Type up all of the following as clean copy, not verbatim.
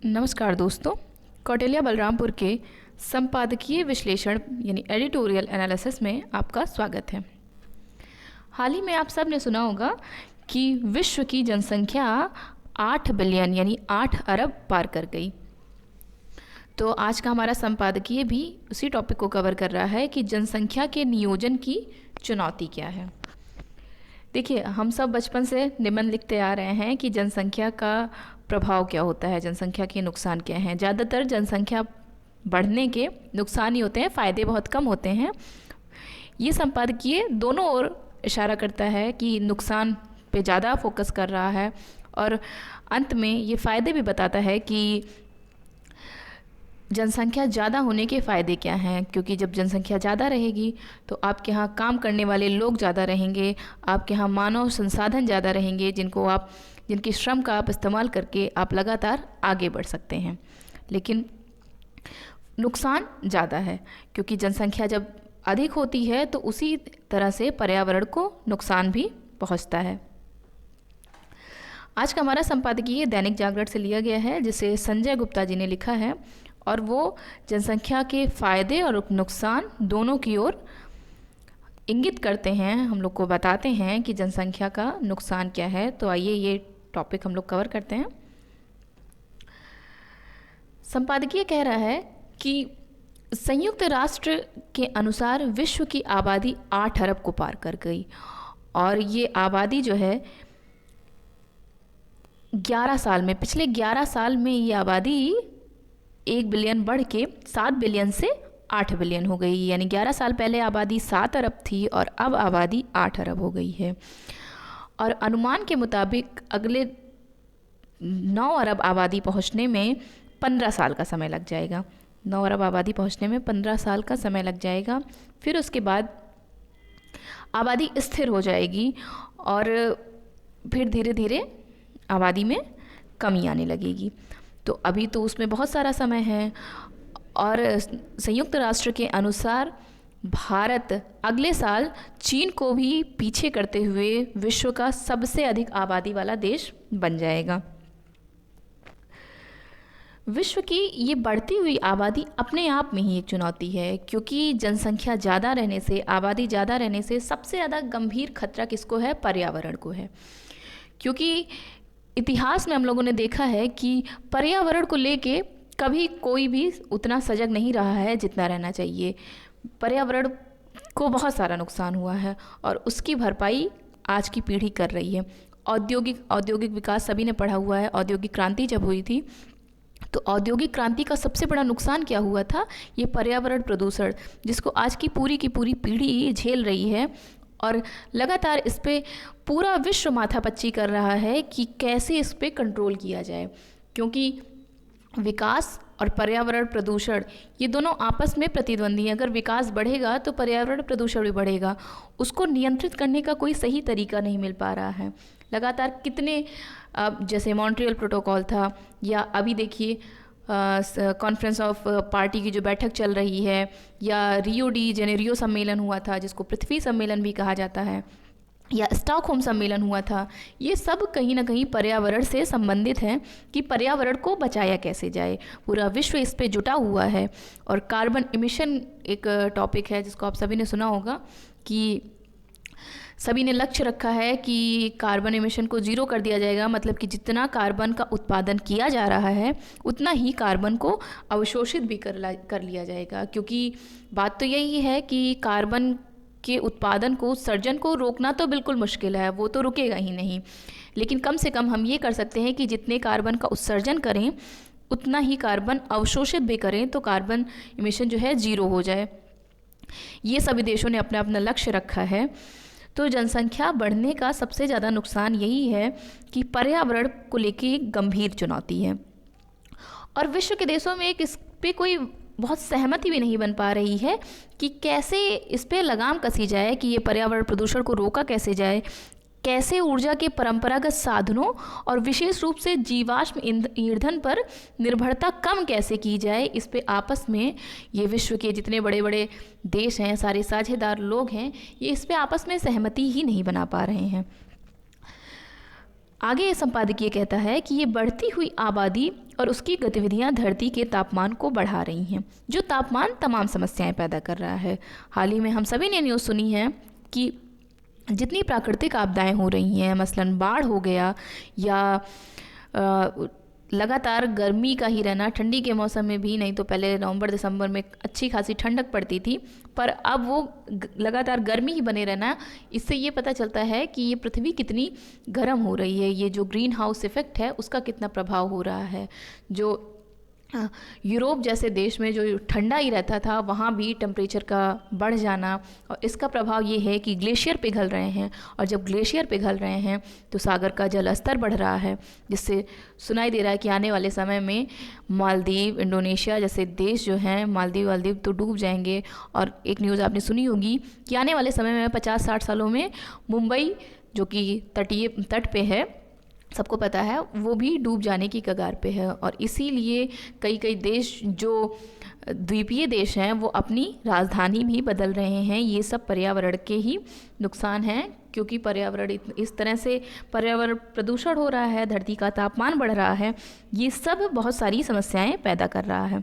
नमस्कार दोस्तों, कौटिल्य बलरामपुर के संपादकीय विश्लेषण यानी एडिटोरियल एनालिसिस में आपका स्वागत है। हाल ही में आप सब ने सुना होगा कि विश्व की जनसंख्या 8 बिलियन यानी 8 अरब पार कर गई। तो आज का हमारा संपादकीय भी उसी टॉपिक को कवर कर रहा है कि जनसंख्या के नियोजन की चुनौती क्या है। देखिए, हम सब बचपन से निबंध लिखते आ रहे हैं कि जनसंख्या का प्रभाव क्या होता है, जनसंख्या के नुकसान क्या हैं। ज़्यादातर जनसंख्या बढ़ने के नुकसान ही होते हैं, फ़ायदे बहुत कम होते हैं। ये संपादकीय दोनों ओर इशारा करता है कि नुकसान पे ज़्यादा फोकस कर रहा है और अंत में ये फ़ायदे भी बताता है कि जनसंख्या ज़्यादा होने के फ़ायदे क्या हैं। क्योंकि जब जनसंख्या ज़्यादा रहेगी तो आपके यहाँ काम करने वाले लोग ज़्यादा रहेंगे, आपके यहाँ मानव संसाधन ज़्यादा रहेंगे जिनकी श्रम का आप इस्तेमाल करके आप लगातार आगे बढ़ सकते हैं। लेकिन नुकसान ज़्यादा है क्योंकि जनसंख्या जब अधिक होती है तो उसी तरह से पर्यावरण को नुकसान भी पहुँचता है। आज का हमारा संपादकीय दैनिक जागरण से लिया गया है, जिसे संजय गुप्ता जी ने लिखा है और वो जनसंख्या के फ़ायदे और नुकसान दोनों की ओर इंगित करते हैं, हम लोग को बताते हैं कि जनसंख्या का नुकसान क्या है। तो आइए ये टॉपिक हम लोग कवर करते हैं। संपादकीय कह रहा है कि संयुक्त राष्ट्र के अनुसार विश्व की आबादी 8 अरब को पार कर गई और ये आबादी जो है 11 साल में, पिछले 11 साल में ये आबादी 1 बिलियन बढ़ के 7 बिलियन से 8 बिलियन हो गई। यानी 11 साल पहले आबादी 7 अरब थी और अब आबादी 8 अरब हो गई है। और अनुमान के मुताबिक अगले 9 अरब आबादी पहुंचने में 15 साल का समय लग जाएगा। 9 अरब आबादी पहुंचने में 15 साल का समय लग जाएगा। फिर उसके बाद आबादी स्थिर हो जाएगी और फिर धीरे धीरे आबादी में कमी आने लगेगी। तो अभी तो उसमें बहुत सारा समय है और संयुक्त राष्ट्र के अनुसार भारत अगले साल चीन को भी पीछे करते हुए विश्व का सबसे अधिक आबादी वाला देश बन जाएगा। विश्व की ये बढ़ती हुई आबादी अपने आप में ही एक चुनौती है, क्योंकि जनसंख्या ज़्यादा रहने से, आबादी ज़्यादा रहने से सबसे ज़्यादा गंभीर खतरा किसको है? पर्यावरण को है। क्योंकि इतिहास में हम लोगों ने देखा है कि पर्यावरण को लेके कभी कोई भी उतना सजग नहीं रहा है जितना रहना चाहिए। पर्यावरण को बहुत सारा नुकसान हुआ है और उसकी भरपाई आज की पीढ़ी कर रही है। औद्योगिक विकास सभी ने पढ़ा हुआ है। औद्योगिक क्रांति जब हुई थी तो औद्योगिक क्रांति का सबसे बड़ा नुकसान क्या हुआ था? ये पर्यावरण प्रदूषण, जिसको आज की पूरी पीढ़ी झेल रही है और लगातार इस पे पूरा विश्व माथापच्ची कर रहा है कि कैसे इस पे कंट्रोल किया जाए। क्योंकि विकास और पर्यावरण प्रदूषण ये दोनों आपस में प्रतिद्वंदी हैं। अगर विकास बढ़ेगा तो पर्यावरण प्रदूषण भी बढ़ेगा। उसको नियंत्रित करने का कोई सही तरीका नहीं मिल पा रहा है। लगातार कितने जैसे मॉन्ट्रियल प्रोटोकॉल था, या अभी देखिए कॉन्फ्रेंस ऑफ पार्टी की जो बैठक चल रही है, या रियो डी जेनेरियो सम्मेलन हुआ था जिसको पृथ्वी सम्मेलन भी कहा जाता है, या स्टॉकहोम सम्मेलन हुआ था। ये सब कहीं ना कहीं पर्यावरण से संबंधित हैं कि पर्यावरण को बचाया कैसे जाए। पूरा विश्व इस पे जुटा हुआ है। और कार्बन इमिशन एक टॉपिक है जिसको आप सभी ने सुना होगा कि सभी ने लक्ष्य रखा है कि कार्बन इमिशन को ज़ीरो कर दिया जाएगा। मतलब कि जितना कार्बन का उत्पादन किया जा रहा है उतना ही कार्बन को अवशोषित भी कर लिया जाएगा। क्योंकि बात तो यही है कि कार्बन के उत्पादन को, उत्सर्जन को रोकना तो बिल्कुल मुश्किल है, वो तो रुकेगा ही नहीं। लेकिन कम से कम हम ये कर सकते हैं कि जितने कार्बन का उत्सर्जन करें उतना ही कार्बन अवशोषित भी करें, तो कार्बन इमिशन जो है ज़ीरो हो जाए। ये सभी देशों ने अपना अपना लक्ष्य रखा है। तो जनसंख्या बढ़ने का सबसे ज़्यादा नुकसान यही है कि पर्यावरण को लेके एक गंभीर चुनौती है और विश्व के देशों में इस पे कोई बहुत सहमति भी नहीं बन पा रही है कि कैसे इस पे लगाम कसी जाए, कि ये पर्यावरण प्रदूषण को रोका कैसे जाए, कैसे ऊर्जा के परंपरागत साधनों और विशेष रूप से जीवाश्म ईंधन पर निर्भरता कम कैसे की जाए। इस पे आपस में ये विश्व के जितने बड़े बड़े देश हैं, सारे साझेदार लोग हैं, ये इस पे आपस में सहमति ही नहीं बना पा रहे हैं। आगे संपादकीय कहता है कि ये बढ़ती हुई आबादी और उसकी गतिविधियां धरती के तापमान को बढ़ा रही हैं, जो तापमान तमाम समस्याएं पैदा कर रहा है। हाल ही में हम सभी ने न्यूज़ सुनी है कि जितनी प्राकृतिक आपदाएं हो रही हैं, मसलन बाढ़ हो गया या लगातार गर्मी का ही रहना, ठंडी के मौसम में भी, नहीं तो पहले नवंबर दिसंबर में अच्छी खासी ठंडक पड़ती थी, पर अब वो लगातार गर्मी ही बने रहना, इससे ये पता चलता है कि ये पृथ्वी कितनी गर्म हो रही है। ये जो ग्रीन हाउस इफ़ेक्ट है उसका कितना प्रभाव हो रहा है। जो यूरोप जैसे देश में जो ठंडा ही रहता था, वहाँ भी टेम्परेचर का बढ़ जाना, और इसका प्रभाव ये है कि ग्लेशियर पिघल रहे हैं, और जब ग्लेशियर पिघल रहे हैं तो सागर का जल स्तर बढ़ रहा है, जिससे सुनाई दे रहा है कि आने वाले समय में मालदीव, इंडोनेशिया जैसे देश जो हैं, मालदीव तो डूब जाएंगे। और एक न्यूज़ आपने सुनी होगी कि आने वाले समय में 50-60 सालों में मुंबई, जो कि तट पे है, सबको पता है, वो भी डूब जाने की कगार पे है। और इसीलिए कई देश जो द्वीपीय देश हैं वो अपनी राजधानी भी बदल रहे हैं। ये सब पर्यावरण के ही नुकसान हैं, क्योंकि पर्यावरण इस तरह से पर्यावरण प्रदूषण हो रहा है, धरती का तापमान बढ़ रहा है, ये सब बहुत सारी समस्याएं पैदा कर रहा है।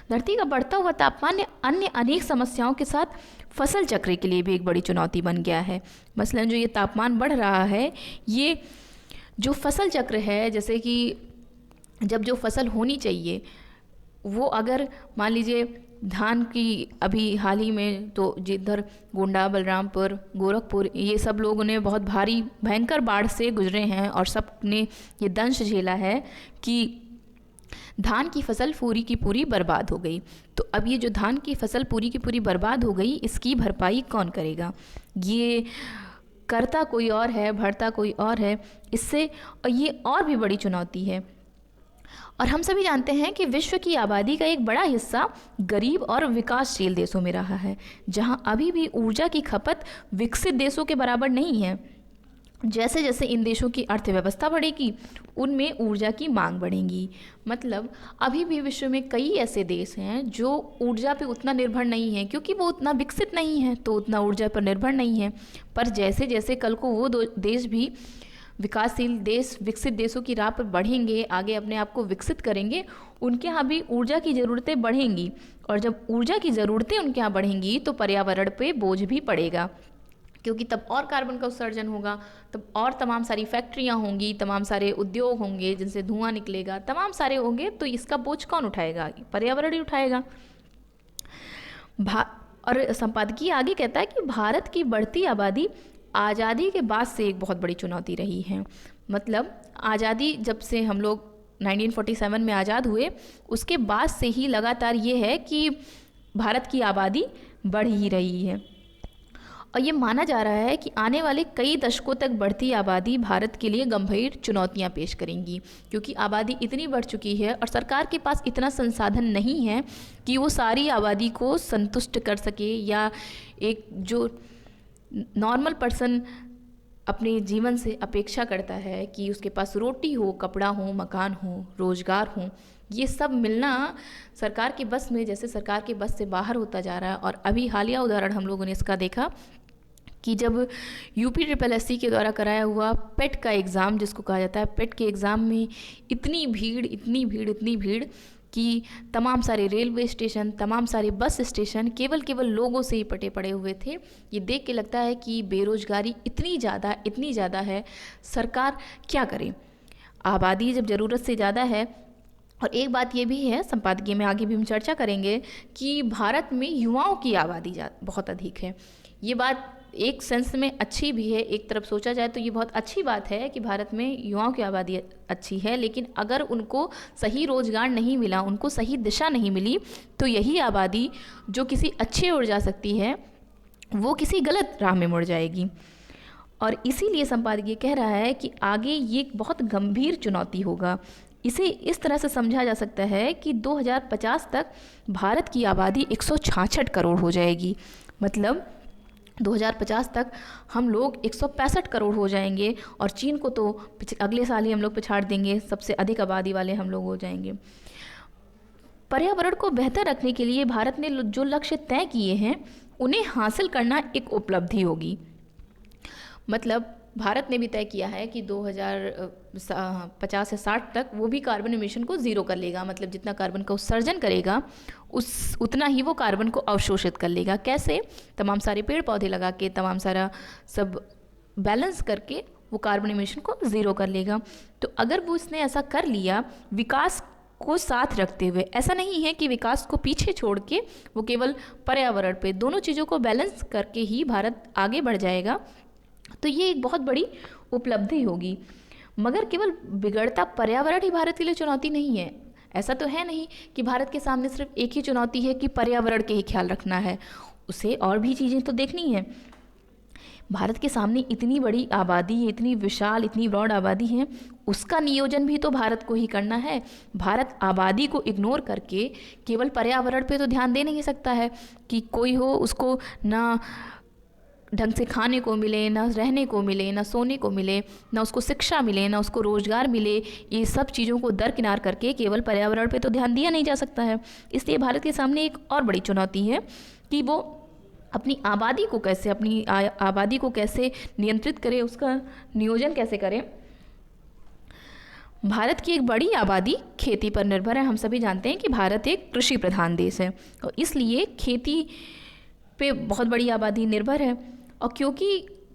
धरती का बढ़ता हुआ तापमान अन्य अनेक समस्याओं के साथ फसल चक्र के लिए भी एक बड़ी चुनौती बन गया है। मसलन जो ये तापमान बढ़ रहा है, ये जो फसल चक्र है, जैसे कि जब जो फसल होनी चाहिए वो, अगर मान लीजिए धान की, अभी हाल ही में तो जिधर गोंडा, बलरामपुर, गोरखपुर, ये सब लोगों ने बहुत भारी भयंकर बाढ़ से गुजरे हैं और सब ने ये दंश झेला है कि धान की फसल पूरी की पूरी बर्बाद हो गई। तो अब ये जो धान की फसल पूरी की पूरी बर्बाद हो गई, इसकी भरपाई कौन करेगा? ये करता कोई और है, भरता कोई और है। इससे और ये और भी बड़ी चुनौती है। और हम सभी जानते हैं कि विश्व की आबादी का एक बड़ा हिस्सा गरीब और विकासशील देशों में रहा है, जहां अभी भी ऊर्जा की खपत विकसित देशों के बराबर नहीं है। जैसे जैसे इन देशों की अर्थव्यवस्था बढ़ेगी, उनमें ऊर्जा की मांग बढ़ेगी। मतलब अभी भी विश्व में कई ऐसे देश हैं जो ऊर्जा पे उतना निर्भर नहीं हैं, क्योंकि वो उतना विकसित नहीं है, तो उतना ऊर्जा पर निर्भर नहीं है। पर जैसे जैसे कल को वो देश भी विकासशील देश, विकसित देशों की राह पर बढ़ेंगे, आगे अपने आप को विकसित करेंगे, उनके यहाँ भी ऊर्जा की ज़रूरतें बढ़ेंगी। और जब ऊर्जा की ज़रूरतें उनके यहाँ बढ़ेंगी तो पर्यावरण पे बोझ भी पड़ेगा, क्योंकि तब और कार्बन का उत्सर्जन होगा, तब और तमाम सारी फैक्ट्रियाँ होंगी, तमाम सारे उद्योग होंगे जिनसे धुआं निकलेगा, तमाम सारे होंगे, तो इसका बोझ कौन उठाएगा? पर्यावरण ही उठाएगा। और संपादकीय आगे कहता है कि भारत की बढ़ती आबादी आज़ादी के बाद से एक बहुत बड़ी चुनौती रही है। मतलब आज़ादी जब से हम लोग 1947 में आज़ाद हुए, उसके बाद से ही लगातार ये है कि भारत की आबादी बढ़ ही रही है। और ये माना जा रहा है कि आने वाले कई दशकों तक बढ़ती आबादी भारत के लिए गंभीर चुनौतियां पेश करेंगी, क्योंकि आबादी इतनी बढ़ चुकी है और सरकार के पास इतना संसाधन नहीं है कि वो सारी आबादी को संतुष्ट कर सके, या एक जो नॉर्मल पर्सन अपने जीवन से अपेक्षा करता है कि उसके पास रोटी हो, कपड़ा हो, मकान हो, रोजगार हो, ये सब मिलना सरकार के बस में, जैसे सरकार के बस से बाहर होता जा रहा है। और अभी हालिया उदाहरण हम लोगों ने इसका देखा कि जब UPSSC के द्वारा कराया हुआ पेट का एग्ज़ाम, जिसको कहा जाता है, पेट के एग्ज़ाम में इतनी भीड़ कि तमाम सारे रेलवे स्टेशन, तमाम सारे बस स्टेशन केवल लोगों से ही पटे पड़े हुए थे। ये देख के लगता है कि बेरोजगारी इतनी ज़्यादा है, सरकार क्या करे? आबादी जब ज़रूरत से ज़्यादा है। और एक बात ये भी है, संपादकीय में आगे भी हम चर्चा करेंगे, कि भारत में युवाओं की आबादी बहुत अधिक है। ये बात एक सेंस में अच्छी भी है, एक तरफ सोचा जाए तो ये बहुत अच्छी बात है कि भारत में युवाओं की आबादी अच्छी है, लेकिन अगर उनको सही रोजगार नहीं मिला, उनको सही दिशा नहीं मिली, तो यही आबादी जो किसी अच्छे ओर जा सकती है, वो किसी गलत राह में मुड़ जाएगी। और इसीलिए संपादकीय कह रहा है कि आगे ये एक बहुत गंभीर चुनौती होगा। इसे इस तरह से समझा जा सकता है कि 2050 तक भारत की आबादी 166 करोड़ हो जाएगी। मतलब 2050 तक हम लोग 165 करोड़ हो जाएंगे, और चीन को तो अगले साल ही हम लोग पिछाड़ देंगे, सबसे अधिक आबादी वाले हम लोग हो जाएंगे। पर्यावरण को बेहतर रखने के लिए भारत ने जो लक्ष्य तय किए हैं, उन्हें हासिल करना एक उपलब्धि होगी। मतलब भारत ने भी तय किया है कि 2050 या 60 तक वो भी कार्बन एमिशन को ज़ीरो कर लेगा, मतलब जितना कार्बन का उत्सर्जन करेगा उतना ही वो कार्बन को अवशोषित कर लेगा। कैसे? तमाम सारे पेड़ पौधे लगा के, तमाम सारा सब बैलेंस करके वो कार्बन एमिशन को ज़ीरो कर लेगा। तो अगर वो इसने ऐसा कर लिया विकास को साथ रखते हुए, ऐसा नहीं है कि विकास को पीछे छोड़ के वो केवल पर्यावरण पे, दोनों चीज़ों को बैलेंस करके ही भारत आगे बढ़ जाएगा, तो ये एक बहुत बड़ी उपलब्धि होगी। मगर केवल बिगड़ता पर्यावरण ही भारत के लिए चुनौती नहीं है। ऐसा तो है नहीं कि भारत के सामने सिर्फ एक ही चुनौती है कि पर्यावरण के ही ख्याल रखना है, उसे और भी चीज़ें तो देखनी है। भारत के सामने इतनी बड़ी आबादी है, इतनी विशाल, इतनी ब्रॉड आबादी है, उसका नियोजन भी तो भारत को ही करना है। भारत आबादी को इग्नोर करके केवल पर्यावरण पे तो ध्यान दे नहीं सकता है कि कोई हो उसको ना ढंग से खाने को मिले, ना रहने को मिले, ना सोने को मिले, ना उसको शिक्षा मिले, ना उसको रोज़गार मिले। ये सब चीज़ों को दरकिनार करके केवल पर्यावरण पे तो ध्यान दिया नहीं जा सकता है। इसलिए भारत के सामने एक और बड़ी चुनौती है कि वो अपनी आबादी को कैसे, अपनी आबादी को कैसे नियंत्रित करे, उसका नियोजन कैसे करें। भारत की एक बड़ी आबादी खेती पर निर्भर है। हम सभी जानते हैं कि भारत एक कृषि प्रधान देश है और इसलिए खेती पे बहुत बड़ी आबादी निर्भर है। और क्योंकि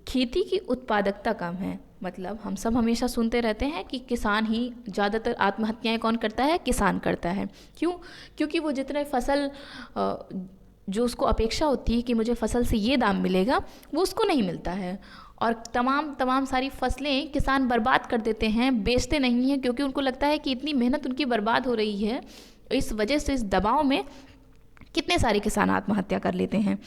खेती की उत्पादकता कम है, मतलब हम सब हमेशा सुनते रहते हैं कि किसान ही ज़्यादातर आत्महत्याएं कौन करता है? किसान करता है। क्यों? क्योंकि वो जितने फसल जो उसको अपेक्षा होती है कि मुझे फसल से ये दाम मिलेगा, वो उसको नहीं मिलता है। और तमाम सारी फसलें किसान बर्बाद कर देते हैं, बेचते नहीं हैं, क्योंकि उनको लगता है कि इतनी मेहनत उनकी बर्बाद हो रही है। इस वजह से, इस दबाव में कितने सारे किसान आत्महत्या कर लेते हैं।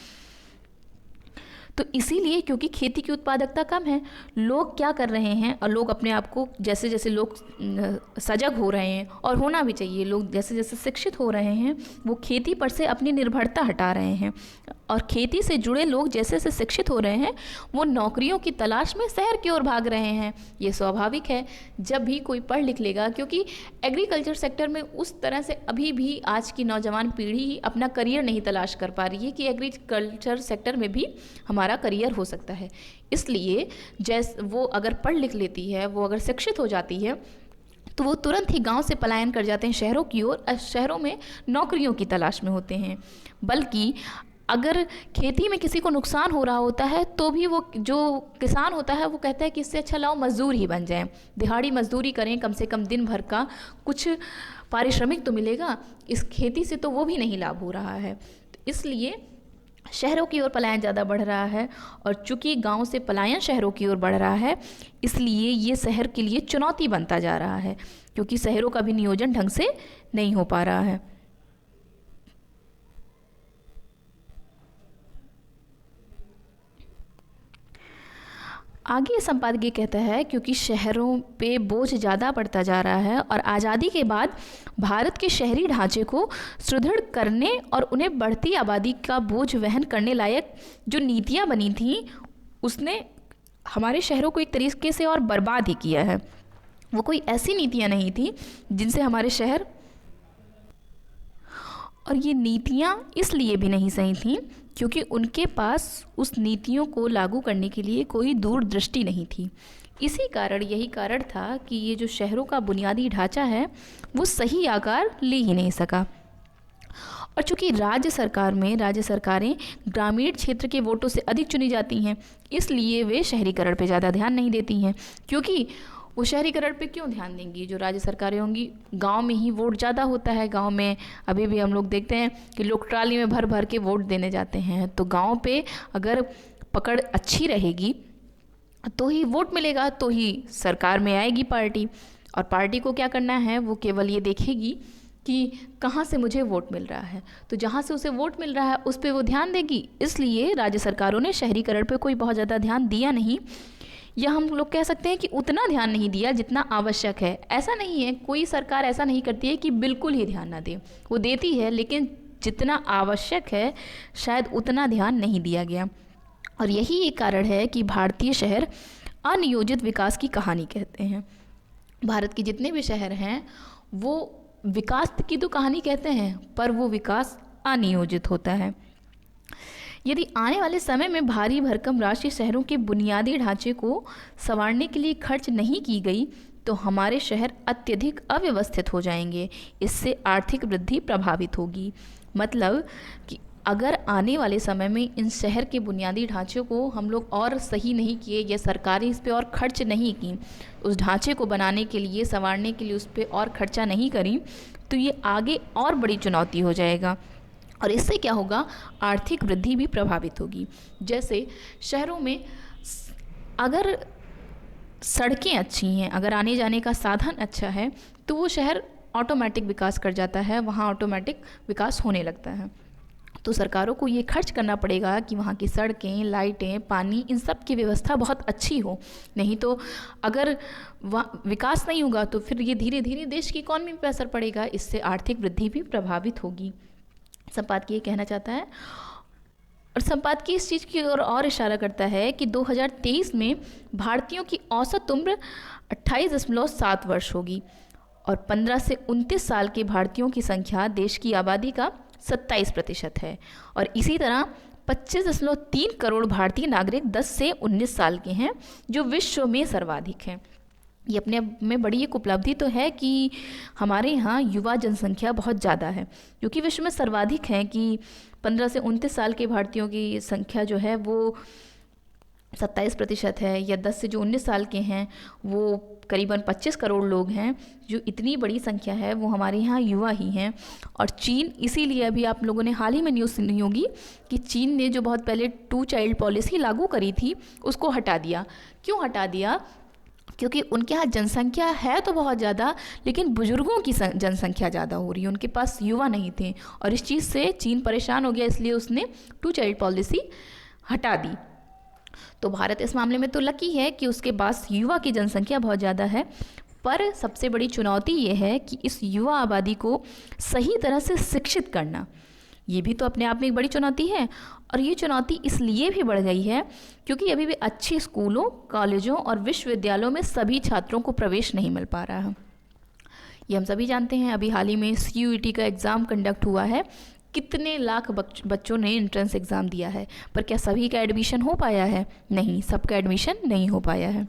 तो इसीलिए, क्योंकि खेती की उत्पादकता कम है, लोग क्या कर रहे हैं, और लोग अपने आप को जैसे जैसे लोग सजग हो रहे हैं, और होना भी चाहिए, लोग जैसे जैसे शिक्षित हो रहे हैं, वो खेती पर से अपनी निर्भरता हटा रहे हैं। और खेती से जुड़े लोग जैसे जैसे शिक्षित हो रहे हैं, वो नौकरियों की तलाश में शहर की ओर भाग रहे हैं। ये स्वाभाविक है, जब भी कोई पढ़ लिख लेगा, क्योंकि एग्रीकल्चर सेक्टर में उस तरह से अभी भी आज की नौजवान पीढ़ी अपना करियर नहीं तलाश कर पा रही है कि एग्रीकल्चर सेक्टर में भी हमारा करियर हो सकता है। इसलिए जैसे वो अगर पढ़ लिख लेती है, वो अगर शिक्षित हो जाती है, तो वो तुरंत ही गांव से पलायन कर जाते हैं शहरों की ओर, शहरों में नौकरियों की तलाश में होते हैं। बल्कि अगर खेती में किसी को नुकसान हो रहा होता है, तो भी वो जो किसान होता है वो कहता है कि इससे अच्छा लाओ मजदूर ही बन जाएं, दिहाड़ी मजदूरी करें, कम से कम दिन भर का कुछ पारिश्रमिक तो मिलेगा। इस खेती से तो वो भी नहीं लाभ हो रहा है। तो इसलिए शहरों की ओर पलायन ज़्यादा बढ़ रहा है। और चूंकि गांव से पलायन शहरों की ओर बढ़ रहा है, इसलिए ये शहर के लिए चुनौती बनता जा रहा है, क्योंकि शहरों का भी नियोजन ढंग से नहीं हो पा रहा है। आगे संपादकीय कहता है, क्योंकि शहरों पे बोझ ज़्यादा पड़ता जा रहा है और आज़ादी के बाद भारत के शहरी ढांचे को सुदृढ़ करने और उन्हें बढ़ती आबादी का बोझ वहन करने लायक जो नीतियाँ बनी थीं, उसने हमारे शहरों को एक तरीके से और बर्बाद ही किया है। वो कोई ऐसी नीतियाँ नहीं थी जिनसे हमारे शहर, और ये नीतियाँ इसलिए भी नहीं सही थीं क्योंकि उनके पास उस नीतियों को लागू करने के लिए कोई दूरदृष्टि नहीं थी। इसी कारण, यही कारण था कि ये जो शहरों का बुनियादी ढांचा है वो सही आकार ले ही नहीं सका। और चूँकि राज्य सरकारें ग्रामीण क्षेत्र के वोटों से अधिक चुनी जाती हैं, इसलिए वे शहरीकरण पे ज़्यादा ध्यान नहीं देती हैं। क्योंकि वो शहरीकरण पे क्यों ध्यान देंगी? जो राज्य सरकारें होंगी, गांव में ही वोट ज़्यादा होता है। गांव में अभी भी हम लोग देखते हैं कि लोग ट्राली में भर भर के वोट देने जाते हैं। तो गांव पे अगर पकड़ अच्छी रहेगी तो ही वोट मिलेगा, तो ही सरकार में आएगी पार्टी। और पार्टी को क्या करना है, वो केवल ये देखेगी कि कहाँ से मुझे वोट मिल रहा है, तो जहाँ से उसे वोट मिल रहा है उस पर वो ध्यान देगी। इसलिए राज्य सरकारों ने शहरीकरण पे कोई बहुत ज़्यादा ध्यान दिया नहीं, या हम लोग कह सकते हैं कि उतना ध्यान नहीं दिया जितना आवश्यक है। ऐसा नहीं है, कोई सरकार ऐसा नहीं करती है कि बिल्कुल ही ध्यान ना दे, वो देती है, लेकिन जितना आवश्यक है शायद उतना ध्यान नहीं दिया गया। और यही एक कारण है कि भारतीय शहर अनियोजित विकास की कहानी कहते हैं। भारत के जितने भी शहर हैं वो विकास की तो कहानी कहते हैं, पर वो विकास अनियोजित होता है। यदि आने वाले समय में भारी भरकम राशि शहरों के बुनियादी ढांचे को संवारने के लिए खर्च नहीं की गई तो हमारे शहर अत्यधिक अव्यवस्थित हो जाएंगे। इससे आर्थिक वृद्धि प्रभावित होगी। मतलब कि अगर आने वाले समय में इन शहर के बुनियादी ढांचे को हम लोग और सही नहीं किए या सरकारी इस पे और खर्च नहीं की, उस ढांचे को बनाने के लिए, संवारने के लिए उस पे और खर्चा नहीं करी, तो ये आगे और बड़ी चुनौती हो जाएगा। और इससे क्या होगा, आर्थिक वृद्धि भी प्रभावित होगी। जैसे शहरों में अगर सड़कें अच्छी हैं, अगर आने जाने का साधन अच्छा है, तो वो शहर ऑटोमेटिक विकास कर जाता है, वहाँ ऑटोमेटिक विकास होने लगता है। तो सरकारों को ये खर्च करना पड़ेगा कि वहाँ की सड़कें, लाइटें, पानी, इन सब की व्यवस्था बहुत अच्छी हो। नहीं तो अगर वहाँ विकास नहीं होगा तो फिर ये धीरे धीरे देश की इकॉनमी पे असर पड़ेगा, इससे आर्थिक वृद्धि भी प्रभावित होगी। संपादकीय ये कहना चाहता है। और संपादकीय इस चीज़ की ओर और इशारा करता है कि 2023 में भारतीयों की औसत उम्र 28.7 वर्ष होगी और 15 से 29 साल के भारतीयों की संख्या देश की आबादी का 27% है। और इसी तरह 25.3 करोड़ भारतीय नागरिक 10 से 19 साल के हैं, जो विश्व में सर्वाधिक हैं। ये अपने आप में बड़ी एक उपलब्धि तो है कि हमारे यहाँ युवा जनसंख्या बहुत ज़्यादा है, क्योंकि विश्व में सर्वाधिक है कि 15 से 29 साल के भारतीयों की संख्या जो है वो 27% है, या 10 से जो 19 साल के हैं वो करीबन 25 करोड़ लोग हैं। जो इतनी बड़ी संख्या है वो हमारे यहाँ युवा ही हैं। और चीन, इसीलिए अभी आप लोगों ने हाल ही में न्यूज़ सुनी होगी कि चीन ने जो बहुत पहले 2 चाइल्ड पॉलिसी लागू करी थी उसको हटा दिया। क्यों हटा दिया? क्योंकि उनके यहाँ जनसंख्या है तो बहुत ज़्यादा, लेकिन बुजुर्गों की जनसंख्या ज़्यादा हो रही है, उनके पास युवा नहीं थे, और इस चीज़ से चीन परेशान हो गया, इसलिए उसने 2 चाइल्ड पॉलिसी हटा दी। तो भारत इस मामले में तो लकी है कि उसके पास युवा की जनसंख्या बहुत ज़्यादा है। पर सबसे बड़ी चुनौती ये है कि इस युवा आबादी को सही तरह से शिक्षित करना, ये भी तो अपने आप में एक बड़ी चुनौती है। और ये चुनौती इसलिए भी बढ़ गई है क्योंकि अभी भी अच्छे स्कूलों, कॉलेजों और विश्वविद्यालयों में सभी छात्रों को प्रवेश नहीं मिल पा रहा है। ये हम सभी जानते हैं। अभी हाल ही में CUET का एग्ज़ाम कंडक्ट हुआ है, कितने लाख बच्चों ने एंट्रेंस एग्ज़ाम दिया है, पर क्या सभी का एडमिशन हो पाया है? नहीं, सबका एडमिशन नहीं हो पाया है।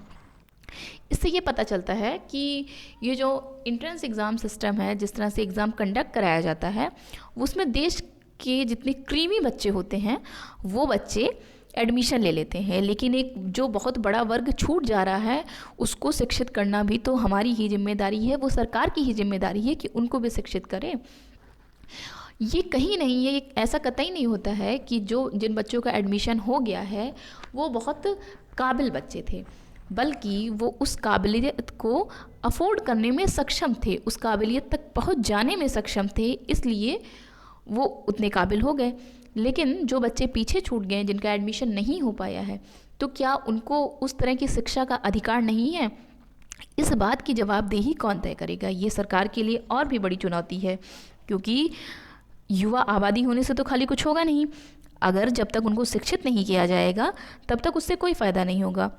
इससे ये पता चलता है कि ये जो एंट्रेंस एग्ज़ाम सिस्टम है, जिस तरह से एग्ज़ाम कंडक्ट कराया जाता है, उसमें देश के जितने क्रीमी बच्चे होते हैं वो बच्चे एडमिशन ले लेते हैं, लेकिन एक जो बहुत बड़ा वर्ग छूट जा रहा है उसको शिक्षित करना भी तो हमारी ही जिम्मेदारी है, वो सरकार की ही जिम्मेदारी है कि उनको भी शिक्षित करें। ये कहीं नहीं, ये ऐसा कतई नहीं होता है कि जिन बच्चों का एडमिशन हो गया है वो बहुत काबिल बच्चे थे, बल्कि वो उस काबिलियत को अफोर्ड करने में सक्षम थे, उस काबिलियत तक पहुंच जाने में सक्षम थे, इसलिए वो उतने काबिल हो गए। लेकिन जो बच्चे पीछे छूट गए, जिनका एडमिशन नहीं हो पाया है, तो क्या उनको उस तरह की शिक्षा का अधिकार नहीं है? इस बात की जवाबदेही कौन तय करेगा? ये सरकार के लिए और भी बड़ी चुनौती है, क्योंकि युवा आबादी होने से तो खाली कुछ होगा नहीं। अगर जब तक उनको शिक्षित नहीं किया जाएगा तब तक उससे कोई फ़ायदा नहीं होगा।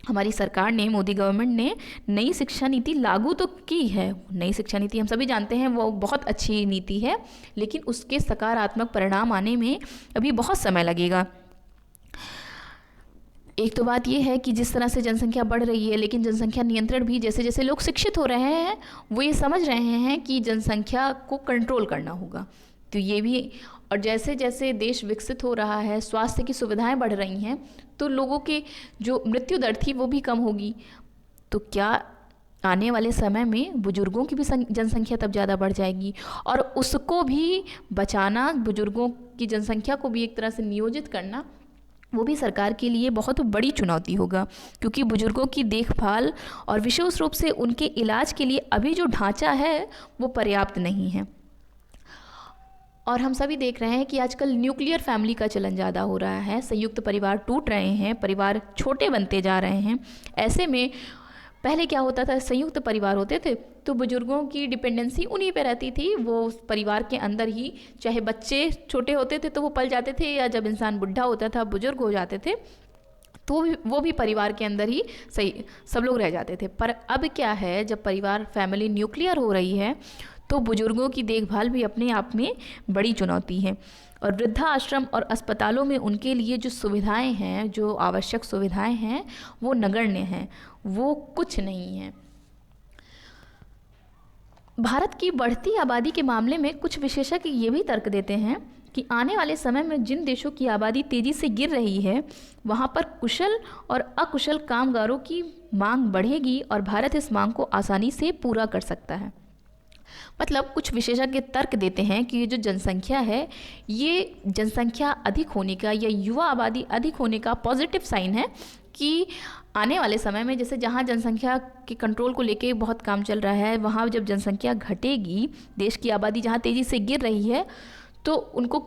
हमारी सरकार ने, मोदी गवर्नमेंट ने नई शिक्षा नीति लागू तो की है। नई शिक्षा नीति हम सभी जानते हैं वो बहुत अच्छी नीति है, लेकिन उसके सकारात्मक परिणाम आने में अभी बहुत समय लगेगा। एक तो बात यह है कि जिस तरह से जनसंख्या बढ़ रही है, लेकिन जनसंख्या नियंत्रण भी, जैसे जैसे लोग शिक्षित हो रहे हैं वो ये समझ रहे हैं कि जनसंख्या को कंट्रोल करना होगा, तो ये भी। और जैसे जैसे देश विकसित हो रहा है, स्वास्थ्य की सुविधाएं बढ़ रही हैं, तो लोगों के जो मृत्यु दर थी वो भी कम होगी। तो क्या आने वाले समय में बुजुर्गों की भी जनसंख्या तब ज़्यादा बढ़ जाएगी, और उसको भी बचाना, बुजुर्गों की जनसंख्या को भी एक तरह से नियोजित करना, वो भी सरकार के लिए बहुत बड़ी चुनौती होगा, क्योंकि बुजुर्गों की देखभाल और विशेष रूप से उनके इलाज के लिए अभी जो ढांचा है वो पर्याप्त नहीं है। और हम सभी देख रहे हैं कि आजकल न्यूक्लियर फैमिली का चलन ज़्यादा हो रहा है, संयुक्त परिवार टूट रहे हैं, परिवार छोटे बनते जा रहे हैं। ऐसे में पहले क्या होता था, संयुक्त परिवार होते थे तो बुजुर्गों की डिपेंडेंसी उन्हीं पे रहती थी, वो परिवार के अंदर ही, चाहे बच्चे छोटे होते थे तो वो पल जाते थे, या जब इंसान बुढ़ा होता था, बुजुर्ग हो जाते थे, तो वो भी परिवार के अंदर ही सही सब लोग रह जाते थे। पर अब क्या है, जब परिवार फैमिली न्यूक्लियर हो रही है तो बुजुर्गों की देखभाल भी अपने आप में बड़ी चुनौती है। और वृद्धाश्रम और अस्पतालों में उनके लिए जो सुविधाएं हैं, जो आवश्यक सुविधाएं हैं, वो नगण्य हैं, वो कुछ नहीं है। भारत की बढ़ती आबादी के मामले में कुछ विशेषज्ञ ये भी तर्क देते हैं कि आने वाले समय में जिन देशों की आबादी तेज़ी से गिर रही है, वहाँ पर कुशल और अकुशल कामगारों की मांग बढ़ेगी और भारत इस मांग को आसानी से पूरा कर सकता है। मतलब कुछ विशेषज्ञ तर्क देते हैं कि ये जो जनसंख्या है, ये जनसंख्या अधिक होने का या युवा आबादी अधिक होने का पॉजिटिव साइन है कि आने वाले समय में, जैसे जहाँ जनसंख्या के कंट्रोल को लेके बहुत काम चल रहा है, वहाँ जब जनसंख्या घटेगी, देश की आबादी जहाँ तेज़ी से गिर रही है, तो उनको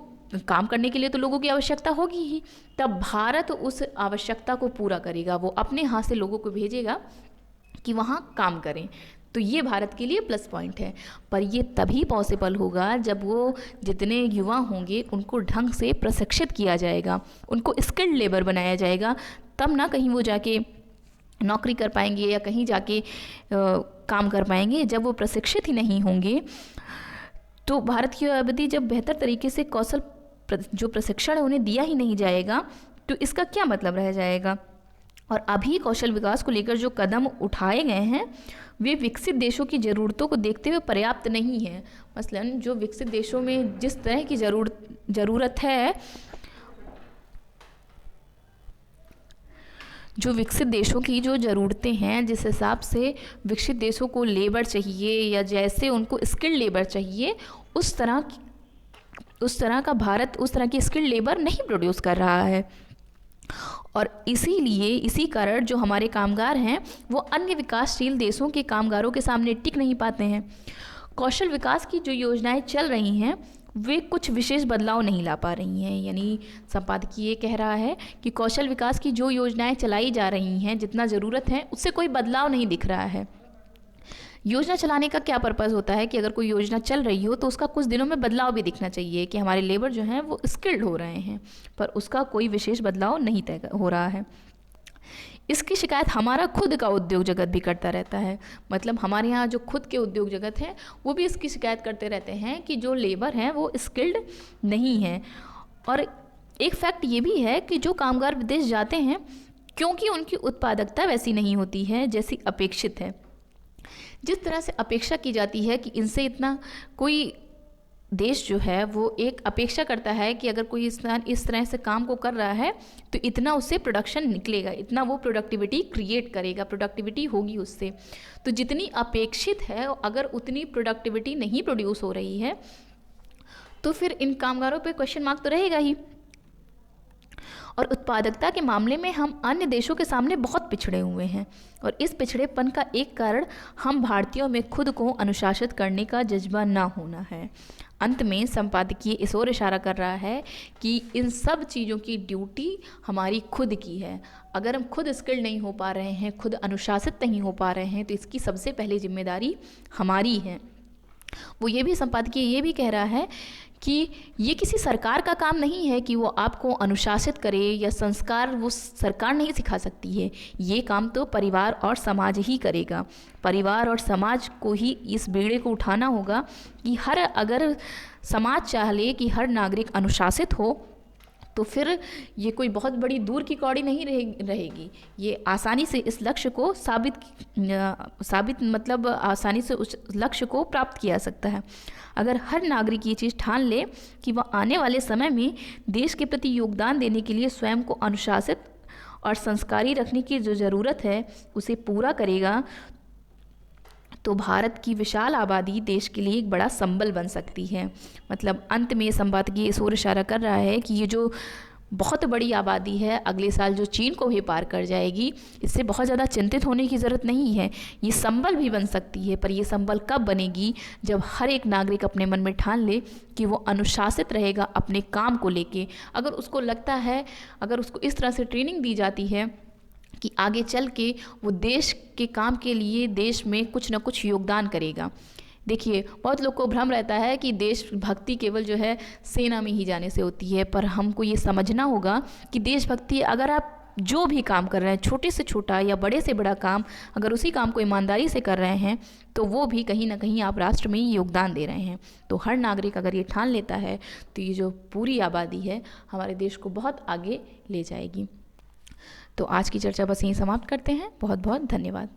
काम करने के लिए तो लोगों की आवश्यकता होगी ही। तब भारत उस आवश्यकता को पूरा करेगा, वो अपने हाथ से लोगों को भेजेगा कि वहाँ काम करें। तो ये भारत के लिए प्लस पॉइंट है। पर ये तभी पॉसिबल होगा जब वो जितने युवा होंगे उनको ढंग से प्रशिक्षित किया जाएगा, उनको स्किल्ड लेबर बनाया जाएगा, तब ना कहीं वो जाके नौकरी कर पाएंगे या कहीं जाके काम कर पाएंगे। जब वो प्रशिक्षित ही नहीं होंगे, तो भारत की आबादी जब बेहतर तरीके से कौशल जो प्रशिक्षण उन्हें दिया ही नहीं जाएगा, तो इसका क्या मतलब रह जाएगा। और अभी कौशल विकास को लेकर जो कदम उठाए गए हैं, वे विकसित देशों की ज़रूरतों को देखते हुए पर्याप्त नहीं है। मसलन जो विकसित देशों में जिस तरह की ज़रूरत है, जो विकसित देशों की जो ज़रूरतें हैं, जिस हिसाब से विकसित देशों को लेबर चाहिए या जैसे उनको स्किल्ड लेबर चाहिए, उस तरह का भारत उस तरह की स्किल्ड लेबर नहीं प्रोड्यूस कर रहा है। और इसीलिए इसी कारण जो हमारे कामगार हैं, वो अन्य विकासशील देशों के कामगारों के सामने टिक नहीं पाते हैं। कौशल विकास की जो योजनाएं चल रही हैं, वे कुछ विशेष बदलाव नहीं ला पा रही हैं। यानी संपादकीय ये कह रहा है कि कौशल विकास की जो योजनाएं चलाई जा रही हैं, जितना ज़रूरत है उससे कोई बदलाव नहीं दिख रहा है। योजना चलाने का क्या पर्पज़ होता है कि अगर कोई योजना चल रही हो तो उसका कुछ दिनों में बदलाव भी दिखना चाहिए कि हमारे लेबर जो हैं वो स्किल्ड हो रहे हैं, पर उसका कोई विशेष बदलाव नहीं तय हो रहा है। इसकी शिकायत हमारा खुद का उद्योग जगत भी करता रहता है। मतलब हमारे यहाँ जो खुद के उद्योग जगत हैं, वो भी इसकी शिकायत करते रहते हैं कि जो लेबर हैं वो स्किल्ड नहीं है। और एक फैक्ट ये भी है कि जो कामगार विदेश जाते हैं, क्योंकि उनकी उत्पादकता वैसी नहीं होती है जैसी अपेक्षित है। जिस तरह से अपेक्षा की जाती है कि इनसे इतना, कोई देश जो है वो एक अपेक्षा करता है कि अगर कोई इस तरह से काम को कर रहा है तो इतना उससे प्रोडक्शन निकलेगा, इतना वो प्रोडक्टिविटी क्रिएट करेगा, प्रोडक्टिविटी होगी उससे। तो जितनी अपेक्षित है, अगर उतनी प्रोडक्टिविटी नहीं प्रोड्यूस हो रही है, तो फिर इन कामगारों पे क्वेश्चन मार्क तो रहेगा ही। और उत्पादकता के मामले में हम अन्य देशों के सामने बहुत पिछड़े हुए हैं, और इस पिछड़ेपन का एक कारण हम भारतीयों में खुद को अनुशासित करने का जज्बा ना होना है। अंत में संपादकीय इस ओर इशारा कर रहा है कि इन सब चीज़ों की ड्यूटी हमारी खुद की है। अगर हम खुद स्किल्ड नहीं हो पा रहे हैं, खुद अनुशासित नहीं हो पा रहे हैं, तो इसकी सबसे पहली जिम्मेदारी हमारी है। वो ये भी संपादकीय ये भी कह रहा है कि ये किसी सरकार का काम नहीं है कि वो आपको अनुशासित करे, या संस्कार वो सरकार नहीं सिखा सकती है। ये काम तो परिवार और समाज ही करेगा। परिवार और समाज को ही इस बेड़े को उठाना होगा कि अगर समाज चाह ले कि हर नागरिक अनुशासित हो, तो फिर ये कोई बहुत बड़ी दूर की कौड़ी नहीं रहेगी। ये आसानी से इस लक्ष्य को मतलब आसानी से उस लक्ष्य को प्राप्त किया जा सकता है। अगर हर नागरिक ये चीज़ ठान ले कि वह आने वाले समय में देश के प्रति योगदान देने के लिए स्वयं को अनुशासित और संस्कारी रखने की जो ज़रूरत है उसे पूरा करेगा, तो भारत की विशाल आबादी देश के लिए एक बड़ा संबल बन सकती है। मतलब अंत में संपादकीय इस ओर इशारा कर रहा है कि ये जो बहुत बड़ी आबादी है, अगले साल जो चीन को भी पार कर जाएगी, इससे बहुत ज़्यादा चिंतित होने की ज़रूरत नहीं है। ये संबल भी बन सकती है, पर ये संबल कब बनेगी? जब हर एक नागरिक अपने मन में ठान ले कि वो अनुशासित रहेगा अपने काम को लेके। अगर उसको लगता है, अगर उसको इस तरह से ट्रेनिंग दी जाती है कि आगे चल के वो देश के काम के लिए देश में कुछ ना कुछ योगदान करेगा। देखिए, बहुत लोग को भ्रम रहता है कि देशभक्ति केवल जो है सेना में ही जाने से होती है, पर हमको ये समझना होगा कि देशभक्ति अगर आप जो भी काम कर रहे हैं, छोटे से छोटा या बड़े से बड़ा काम, अगर उसी काम को ईमानदारी से कर रहे हैं तो वो भी कहीं ना कहीं आप राष्ट्र में योगदान दे रहे हैं। तो हर नागरिक अगर ये ठान लेता है तो ये जो पूरी आबादी है हमारे देश को बहुत आगे ले जाएगी। तो आज की चर्चा बस यहीं समाप्त करते हैं। बहुत बहुत धन्यवाद।